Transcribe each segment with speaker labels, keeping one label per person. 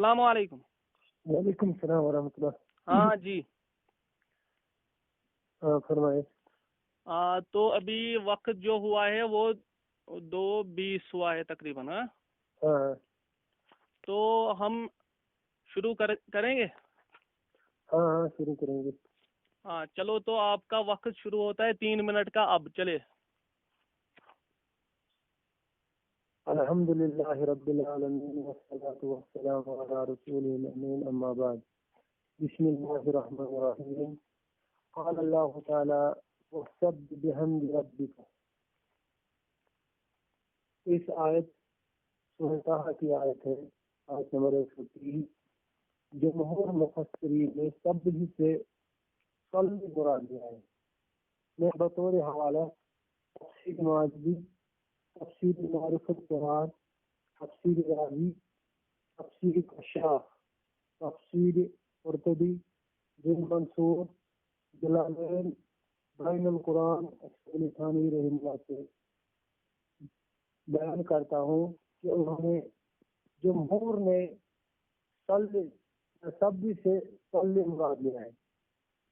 Speaker 1: السلام علیکم.
Speaker 2: وعلیکم السلام ورحمۃ اللہ.
Speaker 1: ہاں جی
Speaker 2: فرمائے.
Speaker 1: تو ابھی وقت جو ہوا ہے وہ 2:20 ہوا ہے تقریباً.
Speaker 2: ہاں
Speaker 1: تو ہم شروع کریں گے.
Speaker 2: ہاں شروع کریں گے.
Speaker 1: ہاں چلو، تو آپ کا وقت شروع ہوتا ہے 3 منٹ کا. اب چلے.
Speaker 2: الحمد للہ رب العالمین والصلاة والسلام علی رسول الامین اما بعد. بسم اللہ الرحمن الرحیم. قال اللہ تعالی وَسَبِّحْ بِحَمْدِ رَبِّكَ. اس آیت سورہ طٰہٰ کی آیت ہے، آیت نمبر 130. جمہور مفسرین نے سبح سے صلی مراد لیا ہے. میں بطور حوالہ تفسیر معجزی، تفسیر معرفت قرآن، تفسیر راضی، تفسیر کشاف، تفسیر قرطبی، بن منصور، جلالین، بین القرآن ابن ثانی رحمہ اللہ سے بیان کرتا ہوں کہ انہوں نے جمہور نے سب سے صلی مراد لیا ہے.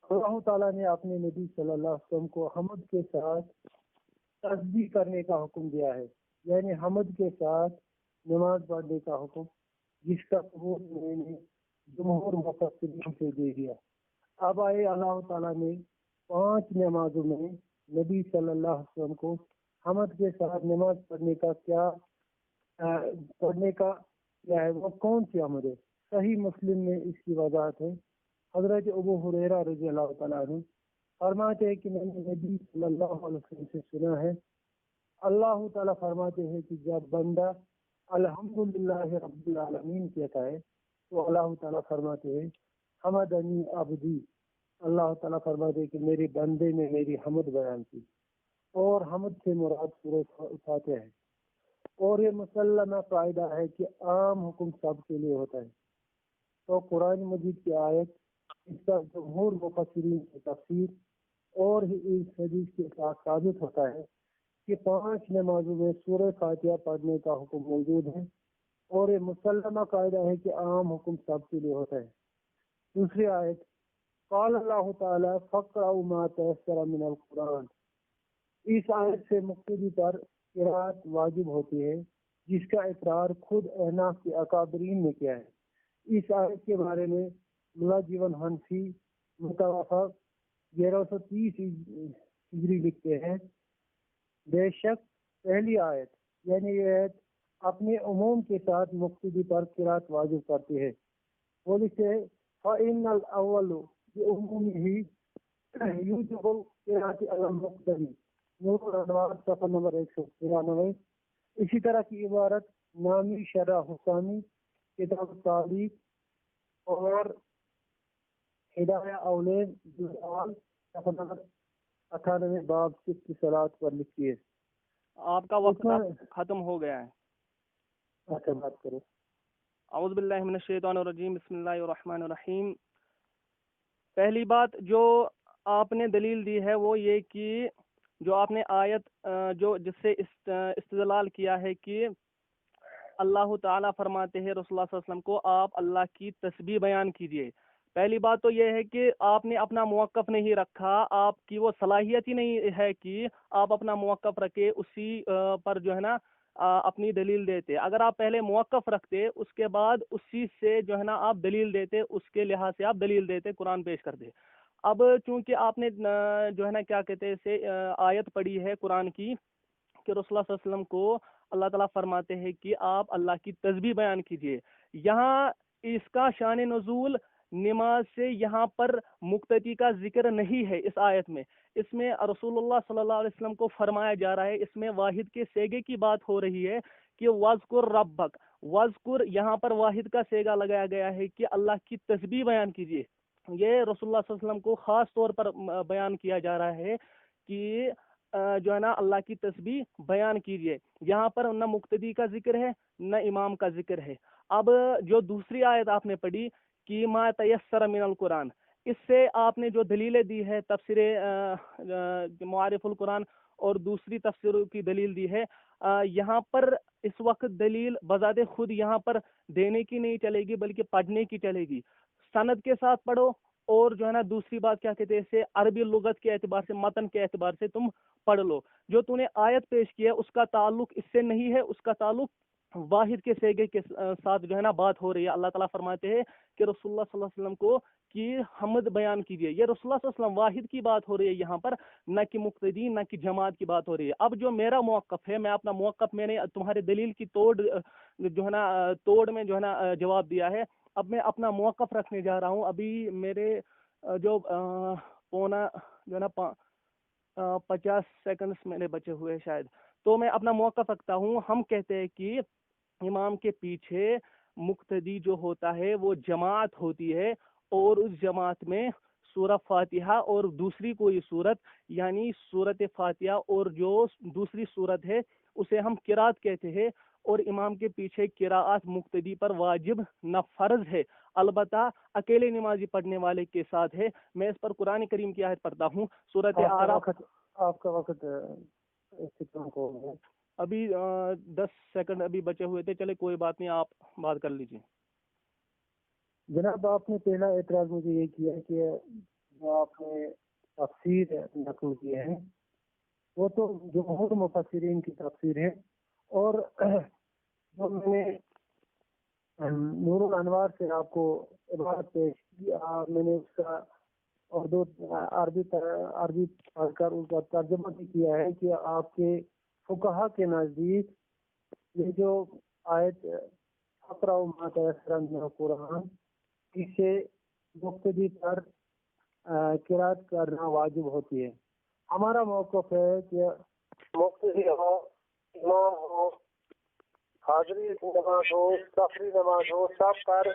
Speaker 2: اللہ تعالیٰ نے اپنے نبی صلی اللہ علیہ وسلم کو حمد کے ساتھ تسبیح کرنے کا حکم دیا ہے، یعنی حمد کے ساتھ نماز پڑھنے کا حکم، جس کا ثبوت میں نے جمہور مفسرین سے دے دیا. اب آئے اللہ تعالیٰ نے 5 نمازوں میں نبی صلی اللہ علیہ وسلم کو حمد کے ساتھ نماز پڑھنے کا کیا ہے، وہ کون سی حمد ہے. صحیح مسلم میں اس کی وضاحت ہے. حضرت ابو ہریرہ رضی اللہ تعالیٰ عنہ فرماتے ہیں کہ میں نے نبی صلی اللہ علیہ وسلم سے سنا ہے، اللہ تعالیٰ فرماتے ہیں کہ جب بندہ الحمدللہ رب العالمین کہتا ہے تو اللہ تعالیٰ فرماتے ہیں حمدنی عبدی. اللہ تعالیٰ فرماتے ہیں کہ میرے بندے نے میری حمد بیان کی. اور حمد سے مراد سورہ فاتحہ ہے. اور یہ مسلمہ قاعدہ ہے کہ عام حکم سب کے لیے ہوتا ہے. تو قرآن مجید کی آیت، اس کا جمہور مفسرین کی تفسیر اور اس حدیث کے ساتھ ثابت ہوتا ہے کہ 5 نمازوں میں سورہ فاتحہ پڑھنے کا حکم موجود ہے. اور یہ مسلمہ قاعدہ ہے کہ عام حکم سب کے لیے ہوتا ہے. دوسری آیت، قال اللہ تعالی فَاقْرَؤْا مَا تَيَسَّرَ مِنَ الْقُرْآنِ. اس آیت سے مقتدی پر قرأت واجب ہوتی ہے، جس کا اقرار خود احناف کے اکابرین نے کیا ہے. اس آیت کے بارے میں ملا جیون حنفی متوفق 1130 ہجری لکھتے ہیں، بے شک پہلی آیت یعنی یہ آیت اپنے عموم کے ساتھ مقتدی پر قرأت واجب کرتی ہے. وہ لکھتے ہیں فَإِنَّ الْأَوَّلُ بِعُمُومِهِ يُوجِبُ الْقِرَاءَةَ عَلَى الْمُقْتَدِي. نور الانوار صفحہ نمبر 193. اسی طرح کی عبارت نامی شرح حسانی کتاب تعلیق اور ہدایہ اولین جزء صفحہ نمبر 98 باب 6 کی صلاۃ پر لکھی ہے.
Speaker 1: آپ کا وقت ختم ہو گیا ہے.
Speaker 2: اچھا بات کرو.
Speaker 1: اعوذ باللہ من الشیطان الرجیم، بسم اللہ الرحمن الرحیم. پہلی بات جو آپ نے دلیل دی ہے وہ یہ کہ جو آپ نے آیت جس سے استدلال کیا ہے کہ اللہ تعالیٰ فرماتے ہیں رسول اللہ صلی اللہ علیہ وسلم کو آپ اللہ کی تسبیح بیان کیجئے. پہلی بات تو یہ ہے کہ آپ نے اپنا موقف نہیں رکھا، آپ کی وہ صلاحیت ہی نہیں ہے کہ آپ اپنا موقف رکھے اسی پر جو ہے نا اپنی دلیل دیتے. اگر آپ پہلے موقف رکھتے اس کے بعد اسی سے جو ہے نا آپ دلیل دیتے، اس کے لحاظ سے آپ دلیل دیتے، قرآن پیش کرتے. اب چونکہ آپ نے جو ہے نا کیا کہتے ہیں سے آیت پڑھی ہے قرآن کی کہ رسول اللہ صلی اللہ علیہ وسلم کو اللہ تعالیٰ فرماتے ہیں کہ آپ اللہ کی تسبیح بیان کیجئے. یہاں اس کا شان نزول نماز سے یہاں پر مقتدی کا ذکر نہیں ہے اس آیت میں. اس میں رسول اللہ صلی اللہ علیہ وسلم کو فرمایا جا رہا ہے، اس میں واحد کے سیگے کی بات ہو رہی ہے کہ وَذْكُرْ رَبَّكَ. وَذْكُرْ یہاں پر واحد کا سیگا لگایا گیا ہے کہ اللہ کی تسبیح بیان کیجئے. یہ رسول اللہ صلی اللہ علیہ وسلم کو خاص طور پر بیان کیا جا رہا ہے کہ جو ہے نا اللہ کی تسبیح بیان کیجئے. یہاں پر نہ مقتدی کا ذکر ہے نہ امام کا ذکر ہے. اب جو دوسری آیت آپ نے پڑھی کہ ما تیسر من القرآن، اس سے آپ نے جو دلیلیں دی ہے تفسیر معارف القرآن اور دوسری تفسیر کی دلیل دی ہے، یہاں پر اس وقت دلیل بذات خود یہاں پر دینے کی نہیں چلے گی بلکہ پڑھنے کی چلے گی. سند کے ساتھ پڑھو, اور جو ہے نا دوسری بات کیا کہتے ہیں اسے عربی لغت کے اعتبار سے, متن کے اعتبار سے تم پڑھ لو. جو تو نے آیت پیش کی ہے اس کا تعلق اس سے نہیں ہے, اس کا تعلق واحد کے سیگے کے ساتھ جو ہے نا بات ہو رہی ہے. اللہ تعالیٰ فرماتے ہیں کہ رسول اللہ صلی اللہ علیہ وسلم کو کی حمد بیان کیجیے. یہ رسول اللہ صلی اللہ علیہ وسلم واحد کی بات ہو رہی ہے یہاں پر, نہ کہ مقتدی نہ کہ جماعت کی بات ہو رہی ہے. اب جو میرا موقف ہے, میں اپنا موقف, میں نے تمہارے دلیل کی توڑ جو ہے نا توڑ میں جو ہے نا جواب دیا ہے. اب میں اپنا موقف رکھنے جا رہا ہوں. ابھی میرے جو پونا جو ہے نا 50 سیکنڈز میرے بچے ہوئے شاید, تو میں اپنا موقف رکھتا ہوں. ہم کہتے ہیں کہ امام کے پیچھے مقتدی جو ہوتا ہے وہ جماعت ہوتی ہے, اور اس جماعت میں سورہ فاتحہ اور دوسری کوئی صورت یعنی سورت فاتحہ اور جو دوسری صورت ہے اسے ہم قرات کہتے ہیں, اور امام کے پیچھے قراءت مقتدی پر واجب نہ فرض ہے, البتہ اکیلے نمازی پڑھنے والے کے ساتھ ہے. میں اس پر قرآن کریم کی آیت پڑھتا ہوں, سورت اعراف.
Speaker 2: آپ کا وقت ہو گیا.
Speaker 1: ابھی 10 سیکنڈ ابھی بچے ہوئے تھے, چلے کوئی بات نہیں, آپ بات کر لیجیے.
Speaker 2: جناب آپ نے پہلا اعتراض مجھے یہ کیا کہ جو آپ نے تفسیر نقل کیے ہیں وہ تو جمہور مفسرین کی تفسیر ہے, اور جو میں نے نور الانوار سے آپ کو عبارت پیش کی, میں نے اس کا اردو عربی پڑھ کر اس کا ترجمہ بھی کیا ہے کہ آپ کے فقہا کے نزدیک یہ جو آیت اقرأ ما تیسر من القرآن, اسے مقتدی پر قرات کرنا واجب ہوتی ہے. ہمارا موقف ہے کہ مقتدی ہو, امام ہو, حاضری نماز ہو, سفری نماز ہو, سب پر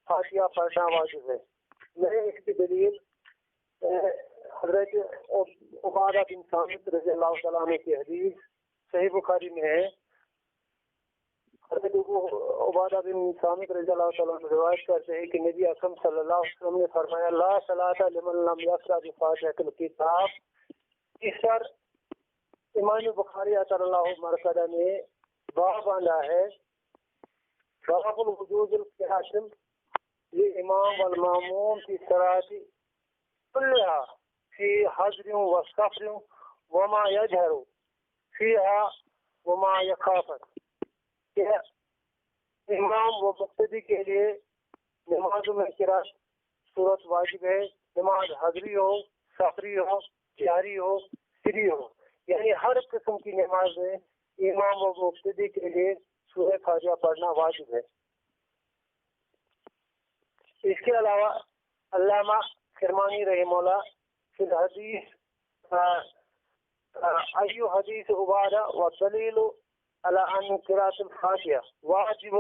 Speaker 2: فاتحہ پڑھنا واجب ہے. میں اس کی دلیل حضرت عبادہ بن صامت رضی اللہ تعالیٰ عنہ کی حدیث صحیح بخاری میں ہے. حضرت عبادہ بن صامت رضی اللہ تعالیٰ عنہ روایت کرتے ہیں کہ نبی اکرم صلی اللہ علیہ وسلم نے فرمایا لا صلاۃ لمن لم یقرأ بفاتحۃ الکتاب. اس پر امام بخاری عطا اللہ مرکزہ نے باب باندھا ہے, باب الوجوب القیاسم للامام والماموم فی الصلاۃ كلها في حضر وسفر وما يجهر فيها وما يخاف. کہ امام و مقتدی کے لیے نمازوں میں قرات صورت واجب ہے, نماز حضری ہو, سفری ہو, جاری ہو, سری ہو, یعنی ہر قسم کی نماز میں امام و مقتدی کے لیے سورہ فاتحہ پڑھنا واجب ہے. اس کے علاوہ علامہ کرمانی رحمہ اللہ فی الحدیث ایو حدیث عبادہ والدلیل على أن قراءة الفاتحة واجب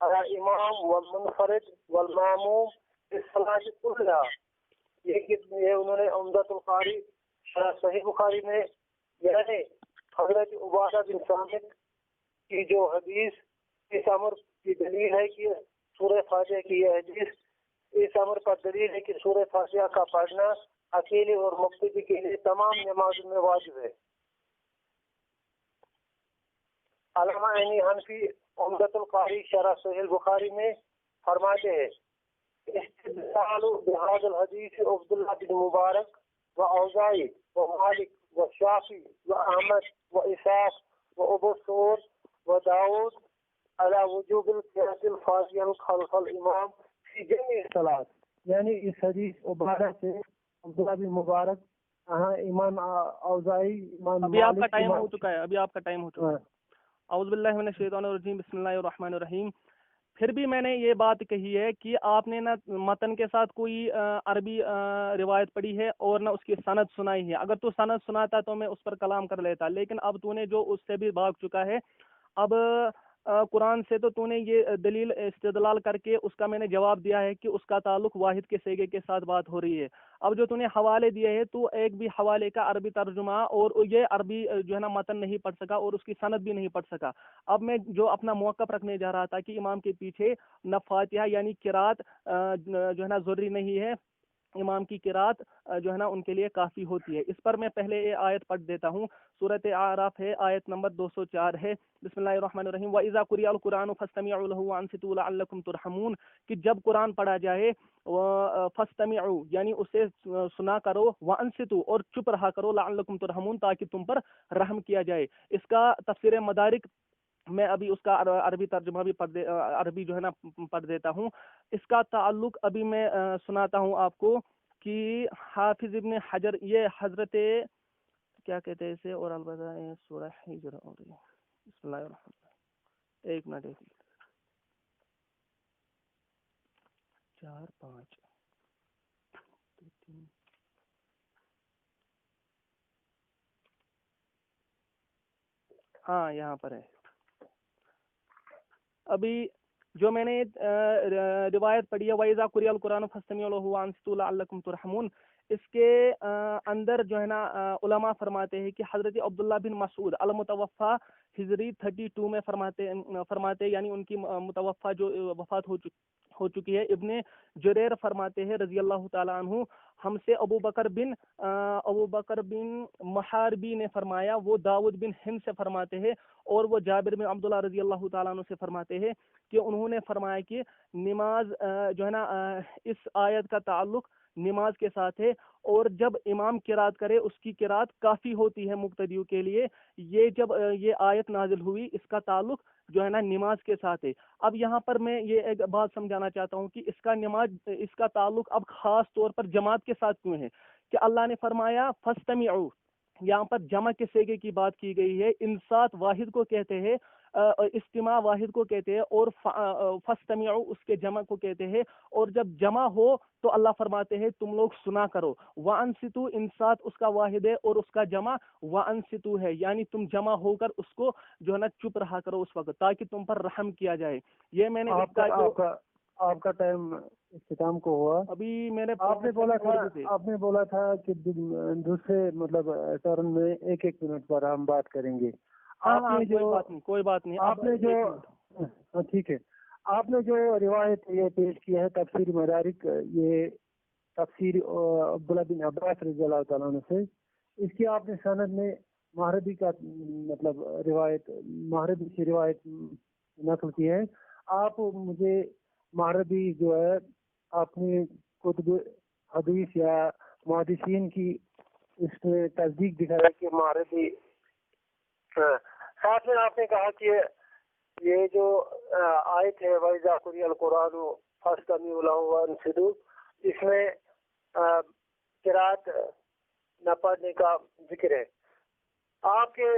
Speaker 2: على الإمام والمنفرد والماموم في الصلاة كلها. یہ انہوں نے عمدۃ القاری صحیح بخاری میں یعنی حضرت عبادہ بن صامت کی جو حدیث اس امر کی دلیل ہے کہ سورہ فاتحہ کی یہ حدیث اس امر پر دلیل ہے کہ سورہ فاتحہ کا پڑھنا اکیلے اور مقتدی کے لیے تمام نمازوں میں واجب ہے. علامہ عینی حنفی عمدۃ القاری شرح صحیح البخاری میں فرماتے ہیں استدلال بهذا الحديث عبد الله بن مبارك واوزاعی ومالک والشافعی واحمد واسحاق وابو ثور وداود على وجوب القراءة الفاتحة خلف الامام في جميع الصلوات. یعنی اس حدیث عبادہ سے عبداللہ بن مبارک, امام اوزاعی, امام
Speaker 1: ابھی آپ کا ٹائم ہو چکا ہے, ابھی آپ کا ٹائم ہو چکا ہے. اعوذ باللہ من الشیطان الرجیم, بسم اللہ الرحمن الرحیم. پھر بھی میں نے یہ بات کہی ہے کہ آپ نے نہ متن کے ساتھ کوئی عربی روایت پڑھی ہے اور نہ اس کی سند سنائی ہے. اگر تو سند سناتا تو میں اس پر کلام کر لیتا, لیکن اب تو نے جو اس سے بھی بھاگ چکا ہے. اب قرآن سے تو نے یہ دلیل استدلال کر کے اس کا میں نے جواب دیا ہے کہ اس کا تعلق واحد کے سیگے کے ساتھ بات ہو رہی ہے. اب جو تو نے حوالے دیے ہیں تو ایک بھی حوالے کا عربی ترجمہ اور یہ عربی جو ہے نا متن نہیں پڑھ سکا اور اس کی سند بھی نہیں پڑھ سکا. اب میں جو اپنا موقف رکھنے جا رہا تھا کہ امام کے پیچھے نہ فاتحہ یعنی قرات جو ہے نا ضروری نہیں ہے, امام کی قرات جو ہے نا ان کے لیے کافی ہوتی ہے۔ اس پر میں پہلے یہ آیت پڑھ دیتا ہوں، سورۃ اعراف ہے، آیت نمبر 204 ہے۔ بسم اللہ الرحمن الرحیم وَإِذَا قُرِئَ الْقُرْآنُ فَاسْتَمِعُوا لَهُ وَأَنصِتُوا لَعَلَّكُمْ تُرْحَمُونَ، کہ جب قرآن پڑھا جائے فَاسْتَمِعُوا یعنی اسے سنا کرو، وَأَنصِتُوا اور چپ رہا کرو، لَعَلَّكُمْ تُرْحَمُونَ تاکہ تم پر رحم کیا جائے۔ اس کا تفسیر مدارک میں ابھی اس کا عربی ترجمہ بھی عربی جو ہے نا پڑھ دیتا ہوں۔ اس کا تعلق ابھی میں سناتا ہوں آپ کو کہ حافظ ابن حجر، یہ حضرت کیا کہتے ہیں اسے، اور البتہ سورہ ہجر اور بسم اللہ الرحمن الرحیم، ایک منٹ 4 5 3 ہاں یہاں پر ہے۔ ابھی جو میں نے روایت پڑھی ہے وَإِذَا قُرِئَ الْقُرْآنُ فَاسْتَمِعُوا لَهُ وَأَنصِتُوا لَعَلَّكُمْ تُرْحَمُونَ، اس کے اندر جو ہے نا علماء فرماتے ہیں کہ حضرت عبداللہ بن مسعود المتوفا ہجری 32 میں فرماتے یعنی ان کی متوفا جو وفات ہو چکی ہے، ابن جریر فرماتے ہیں رضی اللہ تعالیٰ عنہ، ہم سے ابو بکر بن محاربی نے فرمایا، وہ داؤد بن ہند سے فرماتے ہیں، اور وہ جابر بن عبداللہ رضی اللہ تعالیٰ عنہ سے فرماتے ہیں کہ انہوں نے فرمایا کہ نماز جو ہے نا اس آیت کا تعلق نماز کے ساتھ ہے، اور جب امام قرات کرے اس کی قرات کافی ہوتی ہے مقتدیوں کے لیے۔ یہ جب یہ آیت نازل ہوئی اس کا تعلق جو ہے نا نماز کے ساتھ ہے۔ اب یہاں پر میں یہ ایک بات سمجھانا چاہتا ہوں کہ اس کا تعلق اب خاص طور پر جماعت کے ساتھ کیوں ہے، کہ اللہ نے فرمایا فاستمعوا، یہاں پر جمع کے صیغے کی بات کی گئی ہے، انصات واحد کو کہتے ہیں، استماع واحد کو کہتے ہیں، اور فاستمعوا اس کے جمع کو کہتے ہیں، اور جب جمع ہو تو اللہ فرماتے ہیں تم لوگ سنا کرو۔ وانصتوا انصات اس کا واحد ہے اور اس کا جمع وانصتوا ہے، یعنی تم جمع ہو کر اس کو جو ہے نا چپ رہا کرو اس وقت تاکہ تم پر رحم کیا جائے۔ یہ میں نے
Speaker 2: آپ کا ٹائم اختتام کو ہوا۔
Speaker 1: ابھی میں نے
Speaker 2: آپ نے بولا تھا کہ دوسرے مطلب ٹرن میں 1 منٹ پر ہم بات کریں گے۔
Speaker 1: کوئی بات نہیں
Speaker 2: آپ نے جو ٹھیک ہے، آپ نے جو روایت یہ پیش کی ہے تفسیر مدارک، یہ تفسیر عبداللہ بن عباس رضی اللہ تعالیٰ عنہ سے، اس کی آپ نے سند میں مہربی کا مطلب مہربی سے روایت نقل کی ہے۔ آپ مجھے مہربی جو ہے اپنی کتب حدیث یا محدثین کی اس میں تصدیق دکھایا کہ مہربی، ساتھ میں آپ نے کہا کہ یہ جو آیت ہے وَإِذَا قُرِئَ الْقُرْآنُ فَاسْتَمِعُوا لَهُ وَأَنصِتُوا، اس میں قرات نہ پڑھنے کا ذکر ہے۔ آپ کے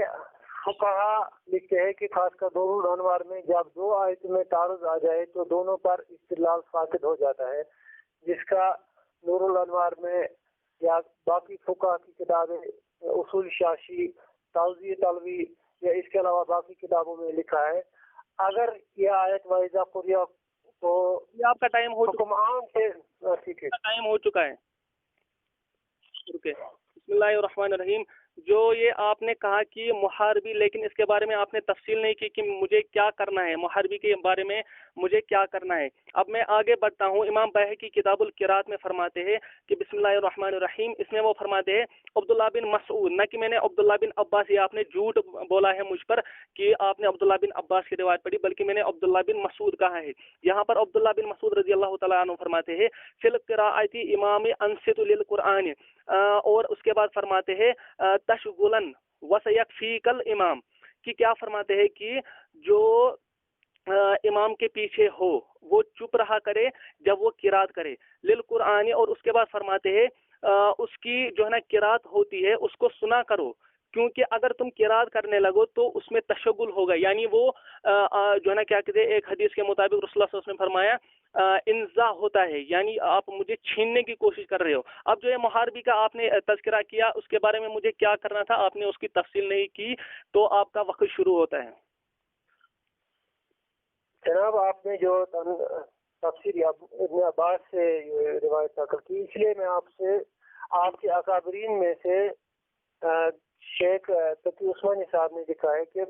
Speaker 2: فقہا لکھتے ہیں کہ خاص کر نور الانوار میں جب 2 آیتوں میں تعارض آ جائے تو دونوں پر استدلال ساقط ہو جاتا ہے، جس کا نور الانوار میں یا باقی فقہا کی کتابیں اصول شاشی، توضیح تلوی یا اس کے علاوہ باقی کتابوں میں لکھا ہے اگر یہ آیت وَإِذَا قُرِئَ تو
Speaker 1: یہ آپ کا ٹائم ہو چکا ہے۔ بسم اللہ الرحمن الرحیم۔ جو یہ آپ نے کہا کہ محاربی، لیکن اس کے بارے میں آپ نے تفصیل نہیں کی کہ مجھے کیا کرنا ہے، محاربی کے بارے میں مجھے کیا کرنا ہے۔ اب میں آگے بڑھتا ہوں۔ امام بہقی کتاب القرات میں فرماتے ہیں کہ بسم اللہ الرحمن الرحیم، اس میں وہ فرماتے ہیں عبداللہ بن مسعود، نہ کہ میں نے عبداللہ بن عباس، یہ آپ نے جھوٹ بولا ہے مجھ پر کہ آپ نے عبداللہ بن عباس کی روایت پڑھی، بلکہ میں نے عبداللہ بن مسعود کہا ہے۔ یہاں پر عبداللہ بن مسعود رضی اللہ تعالیٰ عنہ فرماتے ہیں فی القراءۃ امام انصت للقرآن، اور اس کے بعد فرماتے ہیں تشغلن وسیکفیک الامام، کہ کیا فرماتے ہیں کہ جو امام کے پیچھے ہو وہ چپ رہا کرے جب وہ قرات کرے للقرآن، اور اس کے بعد فرماتے ہیں اس کی جو ہے نا قرات ہوتی ہے اس کو سنا کرو، کیونکہ اگر تم قرات کرنے لگو تو اس میں تشغل ہوگا، یعنی وہ جو ہے نا کیا کہتے ہیں، ایک حدیث کے مطابق رسول اللہ صلی اللہ علیہ وسلم نے فرمایا انزا ہوتا ہے، یعنی آپ مجھے چھیننے کی کوشش کر رہے ہو۔ اب جو یہ محاربی کا آپ نے تذکرہ کیا، اس کے بارے میں مجھے کیا کرنا تھا، آپ نے اس کی تفصیل نہیں کی، تو آپ کا وقت شروع ہوتا ہے۔
Speaker 2: جناب آپ نے جو تفسیر ابن عباس سے روایت نقل کی، اس لیے میں آپ سے آپ کے اکابرین میں سے شیخ تقی عثمانی صاحب نے لکھا ہے کہ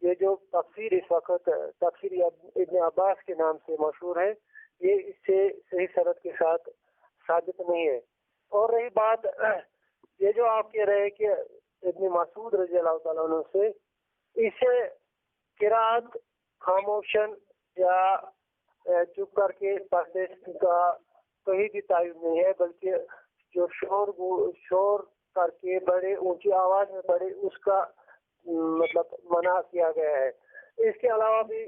Speaker 2: یہ جو تفسیر اس وقت تفسیر ابن عباس کے نام سے مشہور ہے، یہ اس سے صحیح سند کے ساتھ ثابت نہیں ہے. اور رہی بات یہ جو آپ کہہ رہے ہیں کہ ابن مسعود رضی اللہ تعالیٰ عنہ سے اسے قرات خاموشن یا چپ کر کے پڑھنے کا کہیں بھی تعین نہیں ہے، بلکہ جو شور کر کے بڑے اونچی آواز میں پڑھے اس کا مطلب منع کیا گیا ہے. اس کے علاوہ بھی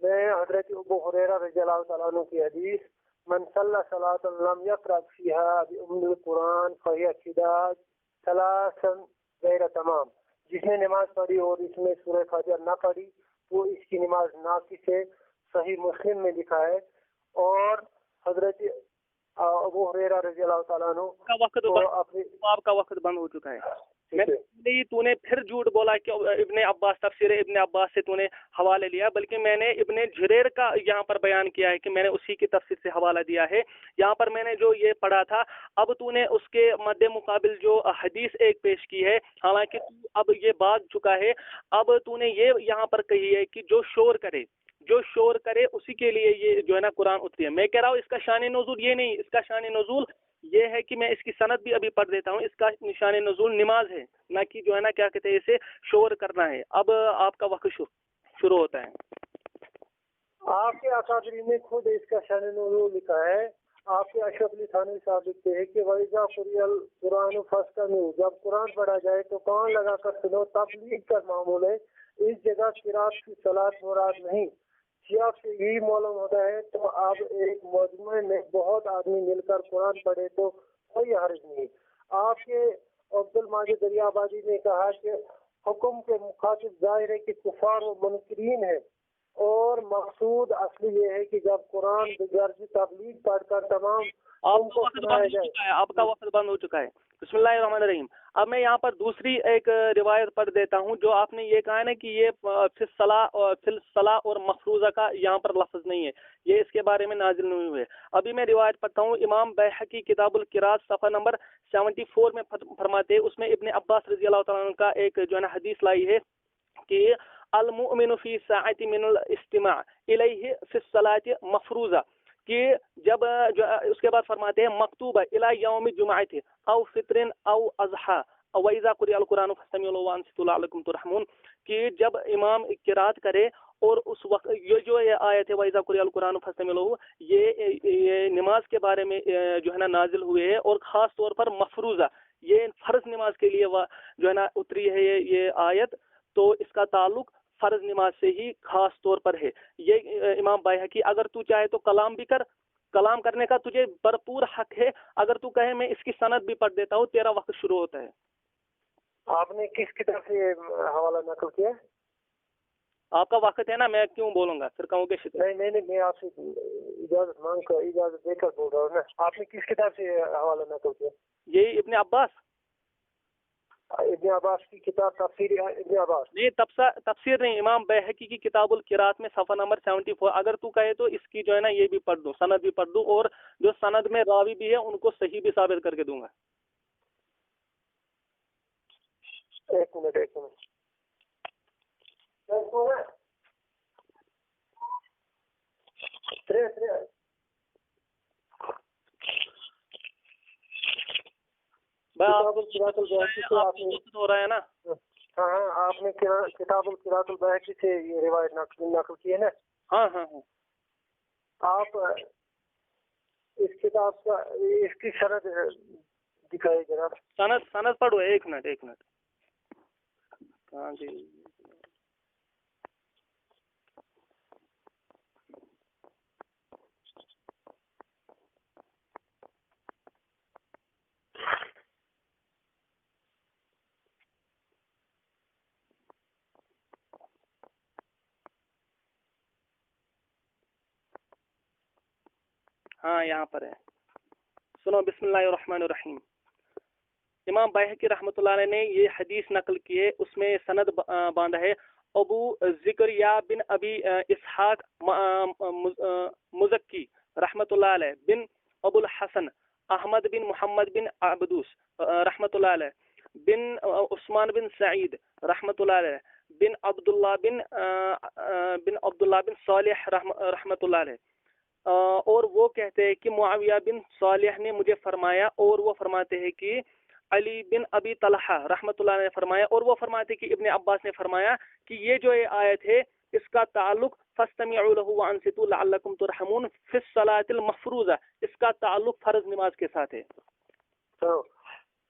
Speaker 2: میں حضرت ابو ہریرہ رضی اللہ تعالیٰ عنہ کی حدیث من صلی صلاۃ لم یقرأ فیہا بأم القرآن فہی خداج ثلاثا غیر تمام، جس نے نماز پڑھی اور اس میں سورہ فاتحہ نہ پڑھی وہ اس کی نماز ناقص ہے. صحیح مسلم میں لکھا ہے. اور حضرت ابو ہریرہ رضی اللہ تعالیٰ عنہ
Speaker 1: آپ کا وقت بند ہو چکا ہے. تو نے پھر جھوٹ بولا کہ ابن عباس تفسیر ابن عباس سے تو نے حوالے لیا، بلکہ میں نے ابن جریر کا یہاں پر بیان کیا ہے کہ میں نے اسی کی تفسیر سے حوالہ دیا ہے. یہاں پر میں نے جو یہ پڑھا تھا، اب تو نے اس کے مد مقابل جو حدیث ایک پیش کی ہے، حالانکہ تو اب یہ بات چکا ہے. اب تو نے یہ یہاں پر کہی ہے کہ جو شور کرے اسی کے لیے یہ جو ہے نا قرآن اتری ہے. میں کہہ رہا ہوں اس کا شان نزول یہ نہیں، اس کا شان نزول یہ ہے کہ میں اس کی سند بھی ابھی پڑھ دیتا ہوں. اس کا نشان نزول نماز ہے، نہ کہ جو ہے نا کیا کہتے ہیں اسے شور کرنا ہے. اب آپ کا وقت شروع ہوتا ہے.
Speaker 2: آپ کے اکابرین نے خود اس کا شان نزول لکھا ہے. آپ کے اشرف علی تھانوی صاحب لکھتے ہیں کہ وَإِذَا قُرِئَ الْقُرْآنُ فَاسْتَمِعُوا، جب قرآن پڑھا جائے تو کان لگا کر سنو. تبلیغ کا معمول ہے، اس جگہ قرات کی صلاۃ مراد نہیں. سیاق سے یہی معلوم ہوتا ہے. تو اب ایک مجموعے میں بہت آدمی مل کر قرآن پڑھے تو کوئی حرج نہیں. آپ کے عبد الماجد دریا آبادی نے کہا کہ حکم کے مخاطب ظاہر ہے کہ کفار و منکرین ہے، اور مقصود اصلی یہ ہے کہ جب قرآن بغرض تبلیغ پڑھ کر تمام
Speaker 1: آپ کا وقت بند ہو چکا ہے. بسم اللہ الرحمن الرحیم. اب میں یہاں پر دوسری ایک روایت پڑھ دیتا ہوں. جو آپ نے یہ کہا نا کہ یہ فی الصلاۃ اور مفروضہ کا یہاں پر لفظ نہیں ہے، یہ اس کے بارے میں نازل نہیں ہوئے. ابھی میں روایت پڑھتا ہوں. امام بیہقی کتاب القراءت صفحہ نمبر 74 میں فرماتے ہیں، اس میں ابن عباس رضی اللہ تعالیٰ عنہ کا ایک جو ہے نا حدیث لائی ہے کہ المؤمن فی ساعۃ من الاستماع الیہ فی الصلاۃ مفروضہ، کہ جب اس کے بعد فرماتے ہیں مکتوبہ الی یوم جمعۃ او فطر او اضحیٰ وَإِذَا قُرِئَ الْقُرْآنُ فَاسْتَمِعُوا لَهُ وَأَنصِتُوا لَعَلَّكُمْ تُرْحَمُونَ، کہ جب امام قرات کرے اور اس وقت یہ جو آیت ہے وَإِذَا قُرِئَ الْقُرْآنُ فَاسْتَمِعُوا لَهُ، یہ نماز کے بارے میں جو ہے نا نازل ہوئے ہے، اور خاص طور پر مفروضہ یہ فرض نماز کے لیے جو ہے نا اتری ہے یہ آیت. تو اس کا تعلق فرض نماز سے ہی خاص طور پر ہے. یہ امام بیہقی. اگر تو چاہے تو کلام بھی کر، کلام کرنے کا تجھے بھرپور حق ہے. اگر تو کہے میں اس کی سند بھی پڑھ دیتا ہوں، تیرا وقت شروع ہوتا ہے.
Speaker 2: آپ نے کس کتاب سے حوالہ نقل کیا؟
Speaker 1: آپ کا وقت ہے نا، میں کیوں بولوں گا پھر کہوں گے شکریہ.
Speaker 2: نہیں میں آپ سے اجازت مانگ کر اجازت دے کر بول رہا ہوں نا. آپ نے کس کتاب سے حوالہ نقل کیا؟
Speaker 1: یہی ابن عباس
Speaker 2: کی کتاب تفسیر ابن عباس.
Speaker 1: نہیں، تفسیر نہیں، امام بیہقی کی کتاب القراءت میں صفحہ نمبر 74. اگر تو کہے تو اس کی جو ہے نا یہ بھی پڑھ دوں، سند بھی پڑھ دوں، اور جو سند میں راوی بھی ہے ان کو صحیح بھی ثابت کر کے دوں گا.
Speaker 2: ایک منٹ
Speaker 1: ہو رہا ہے نا.
Speaker 2: ہاں آپ نے کتاب القراءت البیہقی سے یہ روایت نقل کی ہے نا؟
Speaker 1: ہاں.
Speaker 2: آپ اس کتاب کا اس کی سند دکھائے جناب.
Speaker 1: سند پڑھو. ایک منٹ. ہاں جی. ہاں یہاں پر ہے. سنو. بسم اللہ الرحمن الرحیم. امام بیہقی رحمۃ اللہ علیہ نے یہ حدیث نقل کی ہے، اس میں سند باندھا ہے ابو زکریا بن ابی اسحاق مزکی رحمۃ اللہ علیہ بن ابو الحسن احمد بن محمد بن عبدوس رحمۃ اللہ علیہ بن عثمان بن سعید رحمۃ اللہ علیہ بن عبداللہ بن صالح رحمۃ اللہ علیہ اور وہ کہتے ہیں کہ معاویہ بن صالح نے مجھے فرمایا، اور وہ فرماتے ہیں کہ علی بن ابی طلحہ رحمۃ اللہ نے فرمایا، اور وہ فرماتے ہیں کہ ابن عباس نے فرمایا کہ یہ جو یہ آیت ہے اس کا تعلق فاستمعوا له وانصتوا لعلکم ترحمون فی الصلاۃ المفروضہ، اس کا تعلق فرض نماز کے ساتھ ہے۔
Speaker 2: تو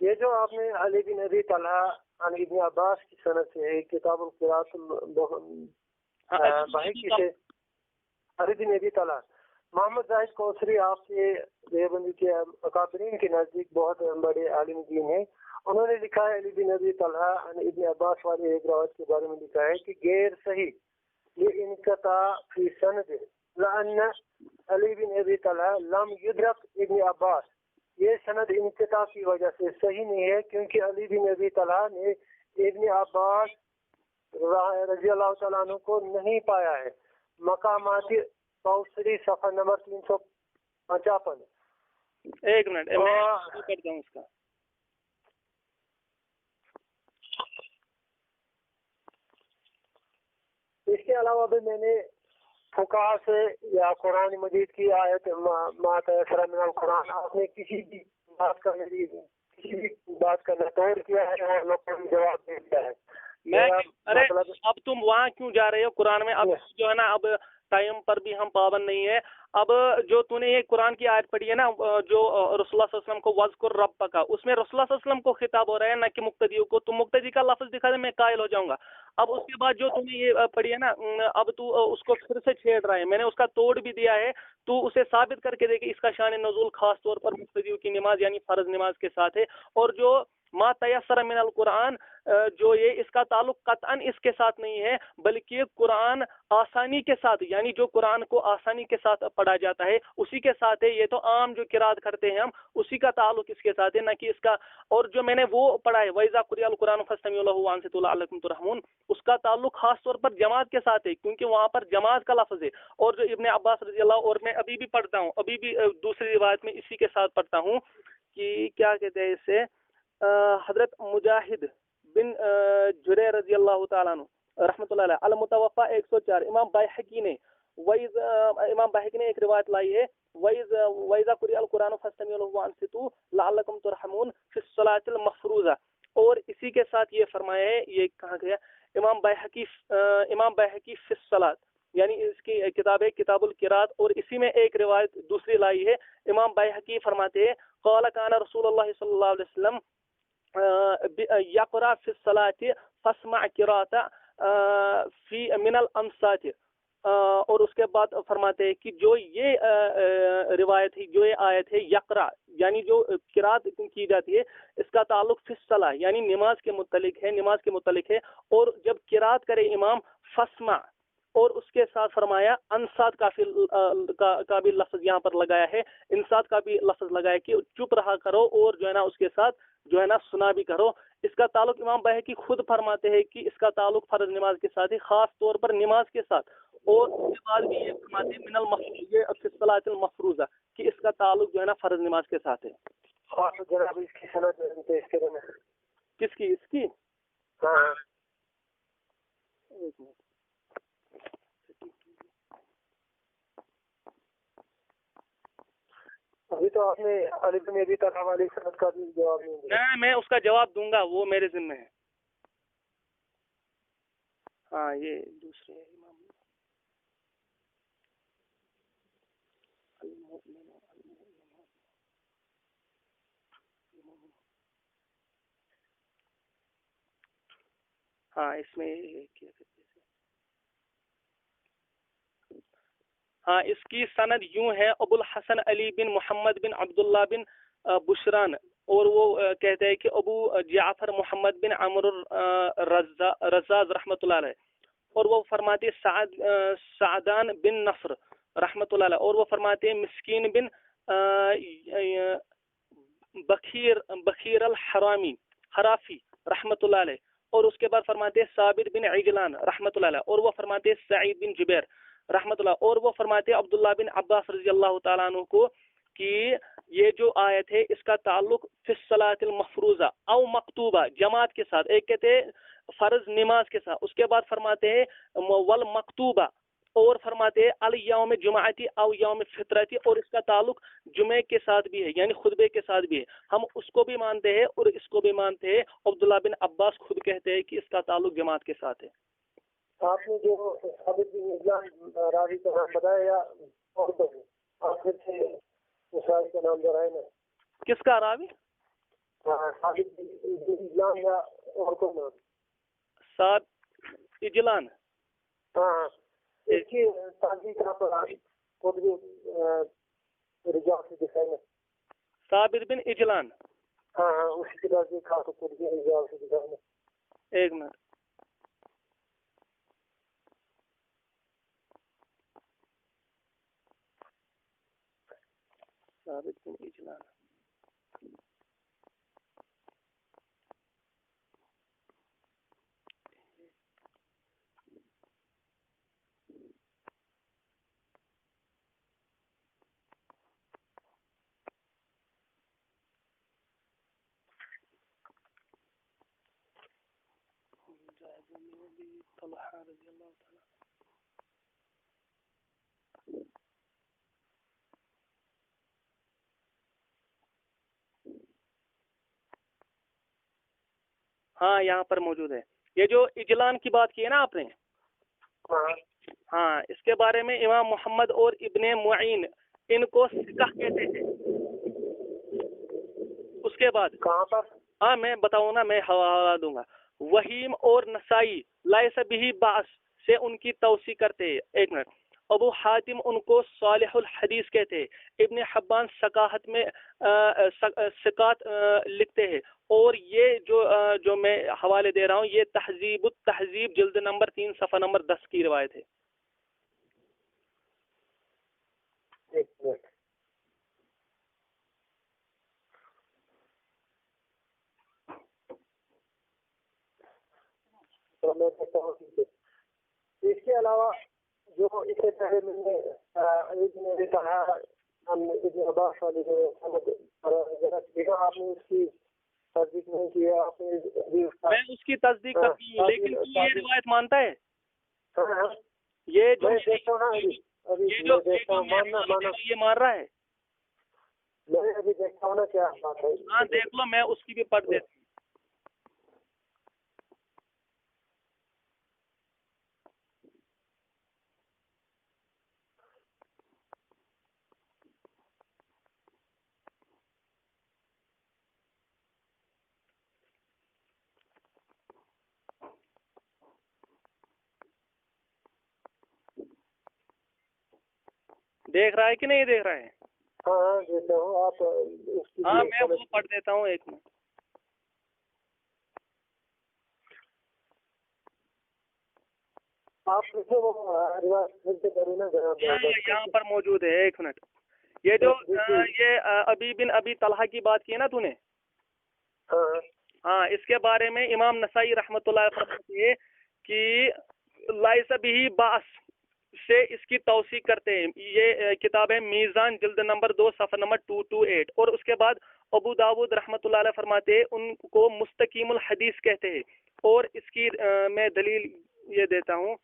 Speaker 2: یہ جو آپ نے علی بن ابی طلحہ عن ابن عباس کی سند سے ہے، کتاب القراءۃ بحقی سے علی بن ابی طلحہ، محمد زاہد کوثری آپ کے دیوبندی کے اکابرین کے نزدیک بہت بڑے عالم دین ہیں، انہوں نے لکھا ہے علی بن ابی طلحہ عن ابن عباس والے ایک روایت کے بارے میں لکھا ہے کہ غیر صحیح یہ انقطاع فی سند لأن علی بن ابی طلحہ لم یدرک ابن عباس، یہ سند انقطاع کی وجہ سے صحیح نہیں ہے کیونکہ علی بن ابی طلحہ نے ابن عباس رضی اللہ تعالیٰ عنہ کو نہیں پایا ہے۔ مقامات کوثری صفحہ نمبر 355۔
Speaker 1: ایک منٹ میں کرتا ہوں اس کا۔
Speaker 2: اس کے علاوہ بھی میں نے فقہا سے یا قرآن مجید کی آیت ما تیسر من القرآن، آپ نے کسی بھی بات کا نقل کیا ہے اور لوگوں نے جواب دے دیا ہے۔
Speaker 1: میں ارے اب تم وہاں کیوں جا رہے ہو قرآن میں؟ اب جو ہے نا اب ٹائم پر بھی ہم پابند نہیں ہے۔ اب جو تو نے یہ قرآن کی آیت پڑھی ہے نا جو رسول اللہ صلی اللہ علیہ وسلم کو وذکر ربک کا، اس میں رسول اللہ صلی اللہ علیہ وسلم کو خطاب ہو رہا ہے نہ کہ مقتدیوں کو۔ تو مقتدی کا لفظ دکھا دے میں قائل ہو جاؤں گا۔ اب اس کے بعد جو تم نے یہ پڑھی ہے نا اب تو اس کو پھر سے چھیڑ رہا ہے، میں نے اس کا توڑ بھی دیا ہے، تو اسے ثابت کر کے دے کہ اس کا شان نزول خاص طور پر مقتدیوں کی نماز یعنی فرض نماز کے ساتھ ہے، اور جو ما تیسر من القرآن جو یہ اس کا تعلق قطعاً اس کے ساتھ نہیں ہے، بلکہ قرآن آسانی کے ساتھ یعنی جو قرآن کو آسانی کے ساتھ پڑھا جاتا ہے اسی کے ساتھ ہے۔ یہ تو عام جو قرات کرتے ہیں ہم اسی کا تعلق اس کے ساتھ ہے، نہ کہ اس کا۔ اور جو میں نے وہ پڑھا ہے وَإِذَا قُرِئَ الْقُرْآنُ فَاسْتَمِعُوا لَهُ وَأَنصِتُوا لَعَلَّكُمْ تُرْحَمُونَ، اس کا تعلق خاص طور پر جماعت کے ساتھ ہے کیونکہ وہاں پر جماعت کا لفظ ہے۔ اور جو ابن عباس رضی اللہ، اور میں ابھی بھی پڑھتا ہوں، ابھی بھی دوسری روایت میں اسی کے ساتھ پڑھتا ہوں کہ کیا کہتے ہیں اسے، حضرت مجاہد بن جریر رضی اللہ تعالیٰ عنہ رحمۃ اللہ علیہ المتوفا 104، امام بحقی نے ایک روایت لائی ہے وَإِذَا قُرِئَ الْقُرْآنُ فَاسْتَمِعُوا لَهُ وَأَنصِتُوا لَعَلَّكُمْ تُرْحَمُونَ فِي الصَّلَاةِ الْمَفْرُوضَةِ، اور اسی کے ساتھ یہ فرمایا ہے، یہ کہاں گیا امام بحقی فی الصلاۃ، یعنی اس کی کتاب ہے کتاب القراءۃ، اور اسی میں ایک روایت دوسری لائی ہے، امام بحقی فرماتے ہیں قال کان رسول اللہ صلی اللہ علیہ وسلم یقرأ فی الصلاۃ فاسمع قراءۃ فی من الانصات، اور اس کے بعد فرماتے ہیں کہ جو یہ روایت ہے، جو یہ آیت ہے یقرأ یعنی جو قرات کی جاتی ہے اس کا تعلق فی الصلاۃ یعنی نماز کے متعلق ہے، اور جب قرات کرے امام فاسمع، اور اس کے ساتھ فرمایا انصات کا بھی لفظ یہاں پر لگایا ہے، انصات کا بھی لفظ لگایا کہ چپ رہا کرو اور جو ہے نا اس کے ساتھ جو ہے نا سنا بھی کرو۔ اس کا تعلق امام بحقی خود فرماتے ہیں کہ اس کا تعلق فرض نماز کے ساتھ ہے، خاص طور پر نماز کے ساتھ، اور اس کے بعد بھی یہ فرماتے ہیں من المفروضہ فی الصلاۃ المفروضہ کہ اس کا تعلق جو ہے نا فرض نماز کے ساتھ ہے۔
Speaker 2: جناب اس کی سند پیش کریں۔
Speaker 1: کس کی؟ اس کی؟
Speaker 2: ہاں
Speaker 1: ایک منٹ،
Speaker 2: ابھی تو آپ نے علی بن ابی طلحہ والی سند کا بھی جواب نہیں دیا۔
Speaker 1: میں اس کا جواب دوں گا، وہ میرے ذمہ ہے۔ ہاں یہ دوسرے امام ہاں اس میں کیا کہتے ہیں، ہاں اس کی سند یوں ہے ابو الحسن علی بن محمد بن عبداللہ بن بشران، اور وہ کہتے ہیں کہ ابو جعفر محمد بن عمرو رزاز رحمۃ اللہ علیہ، اور وہ فرماتے سعدان بن نصر رحمۃ اللہ علیہ، اور وہ فرماتے ہیں مسکین بن بخیر الحرامی حرافی رحمۃ اللہ علیہ، اور اس کے بعد فرماتے ثابت بن عجلان رحمۃ اللہ علیہ، اور وہ فرماتے سعید بن جبیر رحمۃ اللہ، اور وہ فرماتے عبداللہ بن عباس رضی اللہ تعالیٰ عنہ کو کہ یہ جو آیت ہے اس کا تعلق فی الصلاۃ المفروضہ او مکتوبہ جماعت کے ساتھ، ایک کہتے ہیں فرض نماز کے ساتھ، اس کے بعد فرماتے ہیں والمکتوبہ، اور فرماتے ہیں الیوم جمعتی او یوم فطرتی، اور اس کا تعلق جمعے کے ساتھ بھی ہے، یعنی خطبے کے ساتھ بھی ہے. ہم اس کو بھی مانتے ہیں اور اس کو بھی مانتے ہیں. عبداللہ بن عباس خود کہتے ہیں کہ اس کا تعلق جماعت کے ساتھ ہے.
Speaker 2: آپ نے جو ثابت بن اسلام راوی کا نام بتایا یا اور کوئی آپ نے اس راوی کا نام دہرایا نا؟
Speaker 1: کس کا راوی؟
Speaker 2: ثابت بن اسلام یا اور کوئی نام؟
Speaker 1: صاحب اجلان.
Speaker 2: ہاں اس کی تعزیق کہاں پر آئی؟ خود بھی رجاء سے دکھائی نا.
Speaker 1: ثابت بن اجلان.
Speaker 2: ہاں اسی کی تعزیق کہاں پر خود بھی رجاء سے دکھائی نا.
Speaker 1: ایک منٹ. ثابت بن اجلان. طلحہ رضی اللہ تعالی. ہاں یہاں پر موجود ہے. یہ جو اجلان کی بات کی ہے نا آپ نے، ہاں اس کے بارے میں امام محمد اور ابن معین ان کو سکہ کہتے تھے. اس کے بعد
Speaker 2: کہاں پر؟
Speaker 1: ہاں میں بتاؤں نا، میں حوالہ دوں گا. وہیم اور نسائی لیس بہ باس سے ان کی توثیق کرتے ہیں. ایک منٹ. ابو حاتم ان کو صالح الحدیث کہتے ہیں. ابن حبان ثقاہت میں ثقات لکھتے ہیں. اور یہ جو میں حوالے دے رہا ہوں یہ تہذیب التہذیب جلد نمبر 3 صفحہ نمبر 10 کی روایت ہے.
Speaker 2: ایک منٹ. اس کے علاوہ جو اس سے پہلے میں نے کہا ابن عباس والی جو آپ نے اس کی تصدیق نہیں کی ہے. آپ نے
Speaker 1: میں اس کی تصدیق کرتی ہوں، لیکن تو یہ روایت مانتا ہے؟ یہ جو یہ مان رہا ہے.
Speaker 2: میں ابھی دیکھتا ہوں نا کیا بات ہے.
Speaker 1: ہاں دیکھ لو، میں اس کی بھی پڑھ دیتا ہوں. دیکھ رہا ہے کہ نہیں دیکھ رہا ہے؟
Speaker 2: ہاں دیکھ رہا ہوں. آپ
Speaker 1: ہاں میں وہ پڑھ دیتا ہوں. ایک منٹ.
Speaker 2: آپ وہ
Speaker 1: یہاں پر موجود ہے. ایک منٹ. یہ جو یہ ابی بن ابی طلحہ کی بات کی ہے نا تو نے، ہاں اس کے بارے میں امام نسائی رحمۃ اللہ فرماتے ہیں کہ لائس بہ باس سے اس کی توثیق کرتے ہیں. یہ کتاب ہے میزان جلد نمبر 2 صفحہ نمبر 228. اور اس کے بعد ابو داود رحمۃ اللہ علیہ فرماتے ہیں ان کو مستقیم الحدیث کہتے ہیں. اور اس کی میں دلیل یہ دیتا ہوں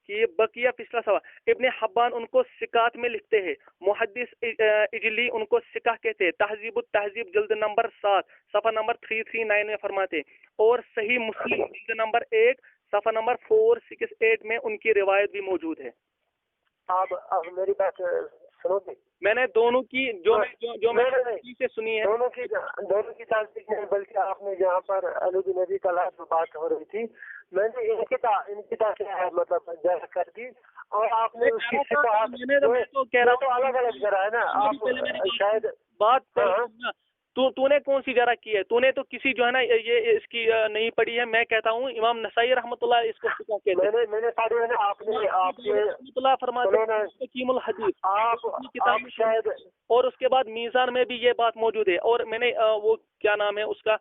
Speaker 1: کہ یہ بقیہ پچھلا سوال. ابن حبان ان کو ثقات میں لکھتے ہیں. محدث اجلی ان کو ثقہ کہتے ہیں. تہذیب التہذیب جلد نمبر 7 صفحہ نمبر 339 میں فرماتے ہیں. اور صحیح مسلم جلد نمبر 1 صفحہ نمبر 468 میں ان کی روایت بھی موجود ہے.
Speaker 2: آپ میری بات سنو گے؟
Speaker 1: میں نے دونوں کی جو میں سے سنی ہے
Speaker 2: دونوں کی تصدیق نہیں، بلکہ آپ نے جہاں پر علی بن ابی طلحہ سے بات ہو رہی تھی میں نے ان کی مطلب جائز کر دی اور آپ نے اس کی تو الگ الگ کرا ہے نا. آپ شاید
Speaker 1: بات تو نے کون سی جرا کی ہے؟ تو نے تو کسی جو ہے نا یہ اس کی نہیں پڑھی ہے. میں کہتا ہوں امام نسائی رحمۃ اللہ اس کو سکھا کے
Speaker 2: میں نے پڑھی ہے نا. آپ نے
Speaker 1: رحمۃ اللہ فرماتے ہیں حکیم الحدیث
Speaker 2: آپ شاید.
Speaker 1: اور اس کے بعد میزان میں بھی یہ بات موجود ہے. اور میں نے وہ کیا نام ہے اس کا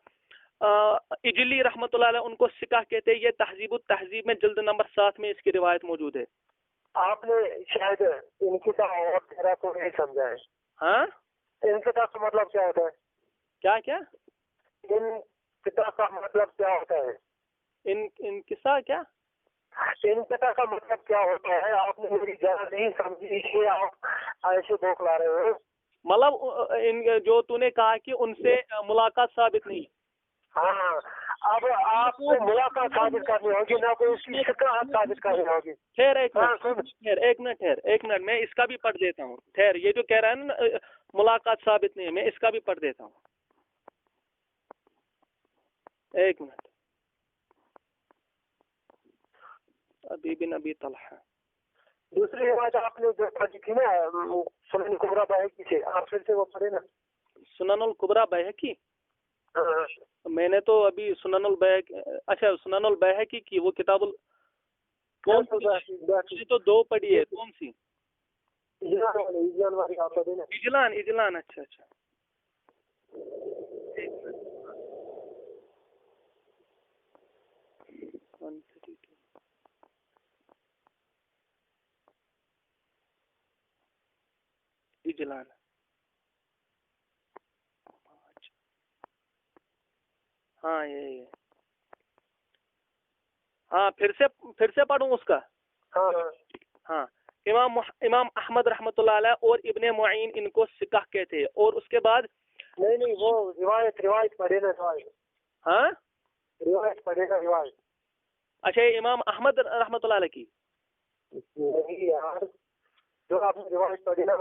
Speaker 1: اجلی رحمۃ اللہ علیہ ان کو سکہ کہتے ہیں. یہ تہذیب التہذیب میں جلد نمبر 7 میں اس کی روایت موجود ہے.
Speaker 2: آپ نے شاید ان کی کو نہیں سمجھا ہے.
Speaker 1: ہاں
Speaker 2: ان کا مطلب کیا ہوتا ہے؟
Speaker 1: کیا
Speaker 2: ان کتاب کا مطلب کیا ہوتا ہے؟
Speaker 1: ان قصہ کیا
Speaker 2: انقطاع کا مطلب کیا ہوتا ہے؟ آپ نے میری جگہ نہیں سمجھی، اس لیے آپ ایسے بوکلا رہے ہو.
Speaker 1: مطلب جو تو نے کہا کہ ان سے ملاقات ثابت نہیں.
Speaker 2: ہاں، اب آپ کو ملاقات ثابت کرنی ہوگی، نہ کوئی اس کی شکایت ثابت کرنی ہوگی.
Speaker 1: ٹھہر ایک منٹ میں اس کا بھی پڑھ دیتا ہوں. ٹھہر، یہ جو کہہ رہا ہے نا ملاقات ثابت نہیں ہے، میں اس کا بھی پڑھ دیتا ہوں. ایک منٹ. ابی بن ابی طلحہ.
Speaker 2: دوسری روایت آپ نے جو پڑھی تھی نا سنن کبریٰ بیہقی سے، آپ پھر سے وہ پڑھے نا.
Speaker 1: سنن الکبریٰ بیہقی. میں نے تو ابھی سنن البیہقی، اچھا سنن البیہقی کی وہ کتاب کون سی تو دو پڑھی ہے، کون سی؟ اجلان. اچھا اجلان. ہاں یہ ہاں پھر سے پڑھوں اس کا. ہاں امام احمد رحمۃ اللہ علیہ اور ابن معین ان کو سکہ کہتے ہیں. اور اس کے بعد
Speaker 2: نہیں وہ روایت پڑھے نا.
Speaker 1: ہاں
Speaker 2: روایت پڑھے گا روایت.
Speaker 1: اچھا یہ امام احمد رحمۃ اللہ علیہ کی
Speaker 2: نہیں یار، جو آپ نے روایت پڑھی نا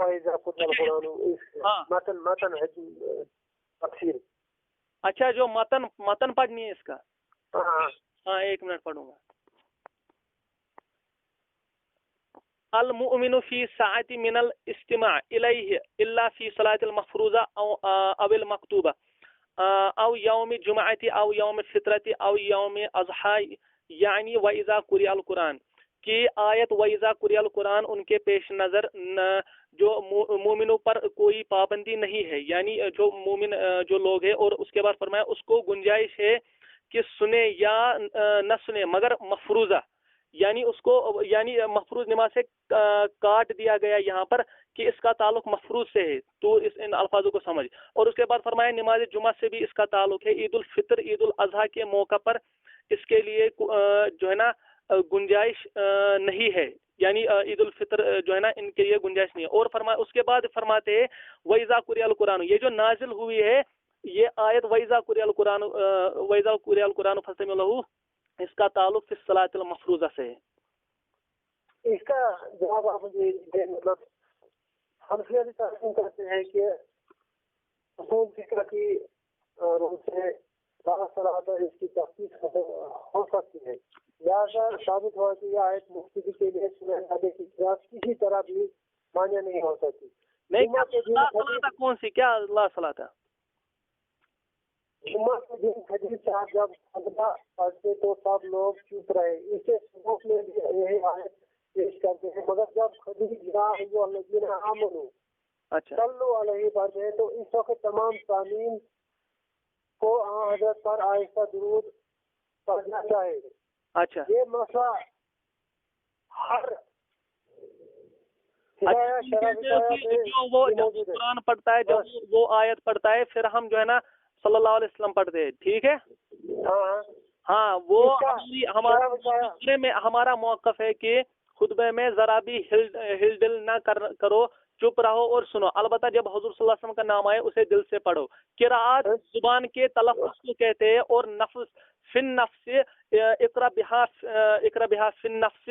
Speaker 2: متن تفسیر.
Speaker 1: اچھا جو متن پڑھنی ہے اس کا. ہاں ایک منٹ پڑھوں گا. المؤمن فی ساعت من الاستماع الیہ الا فی صلاة المفروضہ او المکتوبہ او یوم جمعۃ او یوم فطرۃ او یوم اضحیٰ یعنی وَإِذَا قُرِئَ القرآن کی آیت وَإِذَا قُرِئَ القرآن ان کے پیش نظر جو مومنوں پر کوئی پابندی نہیں ہے، یعنی جو مومن جو لوگ ہیں. اور اس کے بعد فرمایا اس کو گنجائش ہے کہ سنے یا نہ سنے مگر مفروضہ، یعنی اس کو یعنی مفروض نماز سے کاٹ دیا گیا یہاں پر کہ اس کا تعلق مفروض سے ہے، تو ان الفاظوں کو سمجھ. اور اس کے بعد فرمایا نماز جمعہ سے بھی اس کا تعلق ہے. عید الفطر عید الاضحیٰ کے موقع پر اس کے لیے جو ہے نا گنجائش نہیں ہے، یعنی عید الفطر جو ہے نا ان کے لیے گنجائش نہیں ہے. اور اس کے بعد فرماتے ہیں وَإِذَا قُرِئَ القرآن، یہ جو نازل ہوئی ہے یہ آیت وَإِذَا قُرِئَ القرآن وَإِذَا قُرِئَ القرآن فَاسْتَمِعُوا لَهُ، اس کا تعلق فی الصلاۃ المفروضہ سے ہے.
Speaker 2: اس کا جواب آپ مجھے مطلب ہم سے تقسیم کرتے ہیں کہ اصول فقہ کی روح سے اس کی تفصیل ہو سکتی ہے، لہٰذا ثابت ہوا کہ یہ آیت مختلف کے لیے سننے کی کسی طرح بھی مانیہ نہیں ہو سکتی.
Speaker 1: نہیں کون سی کیا لا صلاۃ
Speaker 2: جمعہ کے دن حدیث صاحب جب خطبہ پڑھتے تو سب لوگ چپ رہے، اسے سبق میں بھی یہی آیت پیش کرتے ہیں. مگر جب خدیج صلو علیہ پڑھتے ہیں تو اس وقت تمام سامعین کو حضرت پر آہستہ درود پڑھنا چاہیے.
Speaker 1: اچھا
Speaker 2: یہ مسئلہ ہر
Speaker 1: جو وہ قرآن پڑھتا ہے جب وہ آیت پڑھتا ہے پھر ہم جو ہے نا صلی اللہ علیہ وسلم پڑھتے ہیں، ٹھیک ہے. ہاں وہ ہمارا موقف ہے کہ خطبے میں ذرا بھی ہل ڈل نہ کرو، چپ رہو اور سنو. البتہ جب حضور صلی اللہ علیہ وسلم کا نام آئے اسے دل سے پڑھو. قرات زبان کے تلفظ کو کہتے ہیں اور نفس فن نفس اقرا بہا فن نفس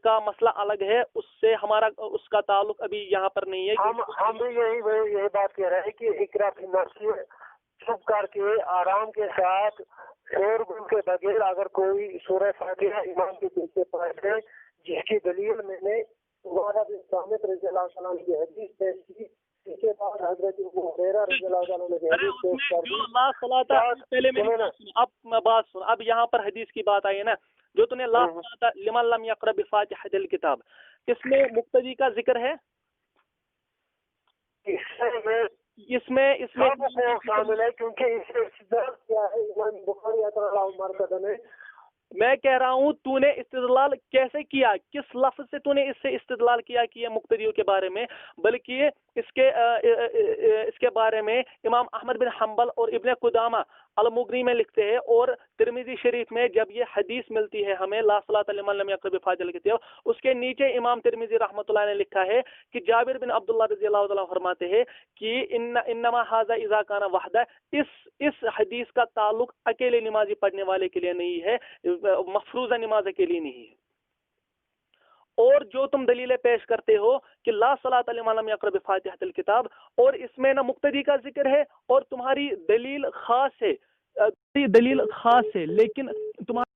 Speaker 1: کا مسئلہ الگ ہے، اس سے ہمارا اس کا تعلق ابھی یہاں پر نہیں ہے.
Speaker 2: ہم بھی یہی بات کہہ رہے ہیں کہ اقرا فن نفس چپ کر کے آرام کے ساتھ شور گل کے بغیر اگر کوئی سورہ فاتحہ امام کے پیچھے پڑھ دے، جس کی دلیل میں نے عبادہ بن صامت رضی اللہ عنہ کی حدیث پیش کی، اس کے بعد حضرت ابو ہریرہ رضی اللہ عنہ کی حدیث پیش کر دی.
Speaker 1: اب میں بات سن، اب یہاں پر حدیث کی بات آئی ہے نا، جو تم نے لا صلاۃ لمن لم یقرأ بفاتحۃ الکتاب، اس میں مقتدی کا ذکر ہے. اس میں
Speaker 2: شامل ہے کیونکہ اس سے استدلال کیا ہے امام بخاری مرکز نے.
Speaker 1: میں کہہ رہا ہوں تو نے استدلال کیسے کیا، کس لفظ سے تو نے اس سے استدلال کیا کہ یہ مقتدیوں کے بارے میں، بلکہ اس کے بارے میں امام احمد بن حنبل اور ابن قدامہ المغنی میں لکھتے ہیں اور ترمذی شریف میں جب یہ حدیث ملتی ہے ہمیں لا صلاۃ لمن لم یقرأ بفاتحۃ الکتاب، اس کے نیچے امام ترمذی رحمۃ اللہ نے لکھا ہے کہ جابر بن عبداللہ رضی اللہ تعالیٰ فرماتے ہیں کہ انما ھذا اذا کان وحدہ، اس حدیث کا تعلق اکیلے نمازی پڑھنے والے کے لیے نہیں ہے، مفروضہ نماز کے لیے نہیں ہے۔ اور جو تم دلیلیں پیش کرتے ہو کہ لا صلاۃ لمن لم یقرأ بفاتحۃ الکتاب، اور اس میں نہ مقتدی کا ذکر ہے اور تمہاری دلیل خاص ہے، لیکن تمہاری